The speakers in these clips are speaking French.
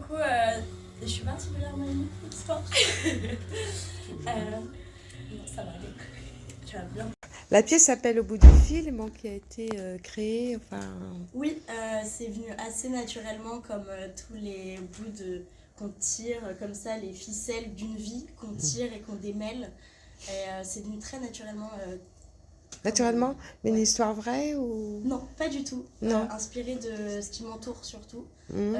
coup, je suis particulièrement émue de l'histoire. Non, ça va aller. Tu vas bien. La pièce s'appelle Au bout du fil, bon, qui a été créée, enfin... Oui, c'est venu assez naturellement, comme tous les bouts qu'on tire, comme ça, les ficelles d'une vie qu'on tire et qu'on démêle. Et c'est venu très naturellement. Naturellement, mais une ouais. histoire vraie ou... Non, pas du tout. Non. Inspirée de ce qui m'entoure surtout.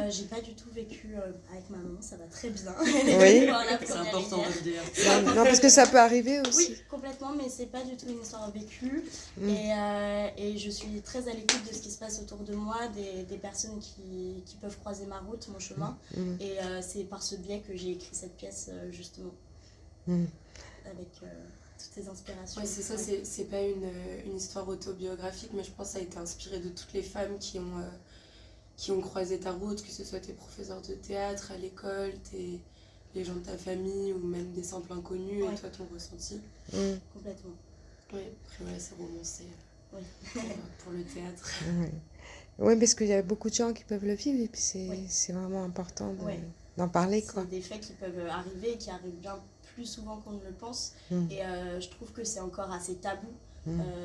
J'ai pas du tout vécu avec ma maman, ça va très bien. Oui. Voilà, C'est important de le dire. Non, parce que ça peut arriver aussi. Oui, complètement, mais c'est pas du tout une histoire vécue. Et je suis très à l'écoute de ce qui se passe autour de moi, des personnes qui peuvent croiser ma route, mon chemin. Et c'est par ce biais que j'ai écrit cette pièce, justement. Avec toutes ces inspirations. Ouais, c'est ça, c'est pas une histoire autobiographique, mais je pense que ça a été inspiré de toutes les femmes qui ont croisé ta route, que ce soit tes professeurs de théâtre à l'école, les gens de ta famille ou même des simples inconnus, et toi ton ressenti. Complètement. Oui, après voilà, c'est romancé pour le théâtre. Oui, parce qu'il y a beaucoup de gens qui peuvent le vivre et puis c'est vraiment important d'en parler, quoi. C'est des faits qui peuvent arriver et qui arrivent bien plus souvent qu'on ne le pense. Et je trouve que c'est encore assez tabou,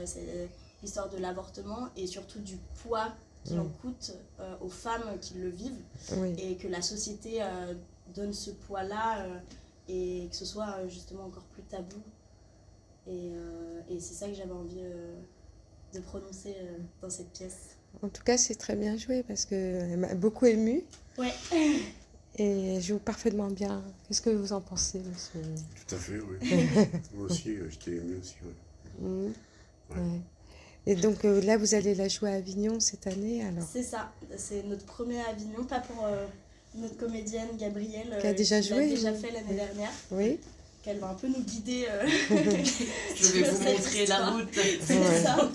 c'est l'histoire de l'avortement et surtout du poids qu'il en coûte aux femmes qui le vivent. Et que la société donne ce poids-là et que ce soit justement encore plus tabou. Et c'est ça que j'avais envie de prononcer dans cette pièce. En tout cas, c'est très bien joué parce qu'elle m'a beaucoup émue. Ouais. Et elle joue parfaitement bien. Qu'est-ce que vous en pensez, monsieur? Tout à fait, oui. Moi aussi, j'étais ému aussi, oui. Ouais. Et donc là, vous allez la jouer à Avignon cette année, alors? C'est ça. C'est notre premier à Avignon, pas pour notre comédienne Gabrielle, qui a déjà joué, l'a déjà fait l'année dernière. Oui. Qu'elle va un peu nous guider. Je vais vous montrer la route. C'est ça.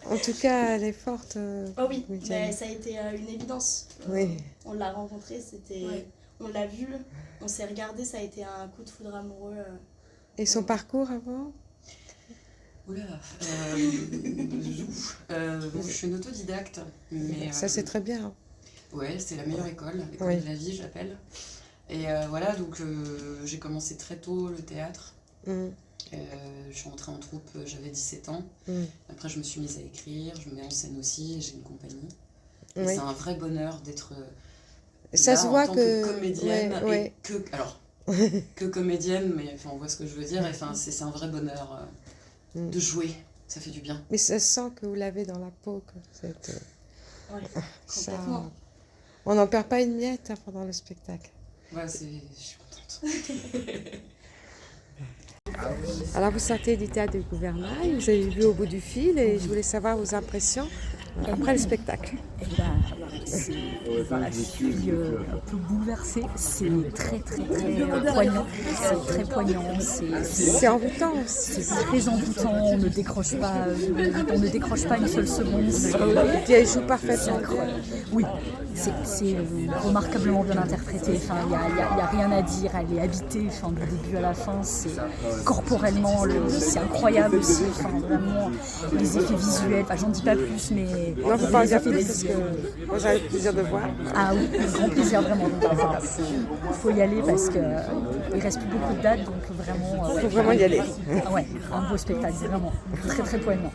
En tout cas, elle est forte. Oh oui, mais ça a été une évidence. Oui. On l'a rencontrée, on l'a vue, on s'est regardé, ça a été un coup de foudre amoureux. Et son parcours avant? Oula, je suis une autodidacte. Mais, ça, c'est très bien. Ouais, c'est la meilleure école de la vie, j'appelle. Et voilà, donc j'ai commencé très tôt le théâtre. Je suis entrée en troupe, j'avais 17 ans. Après, je me suis mise à écrire, je me mets en scène aussi, et j'ai une compagnie. Et c'est un vrai bonheur d'être ça là se en voit tant que comédienne. Et alors, que comédienne, mais on voit ce que je veux dire. C'est un vrai bonheur de jouer, ça fait du bien. Mais ça sent que vous l'avez dans la peau. Complètement. On n'en perd pas une miette pendant le spectacle. Ouais, je suis contente. Alors, vous sortez du théâtre du Gouvernail, vous avez vu Au bout du fil et je voulais savoir vos impressions après le spectacle. Je suis un peu bouleversée, c'est très poignant, c'est très poignant, c'est envoûtant, c'est très envoûtant, on ne décroche pas une seule seconde. Et puis elle joue parfaitement. Oui, c'est remarquablement bien interprété, il n'y a rien à dire, elle est habitée du début à la fin, corporellement c'est incroyable aussi, vraiment les effets visuels, j'en dis pas plus, mais non, faut pas en dire plus parce que moi j'avais le plaisir de voir. Ah oui, un grand plaisir vraiment. Il faut y aller parce qu'il reste plus beaucoup de dates, donc vraiment. Il faut vraiment y aller. Ouais, un beau spectacle, vraiment très poignant.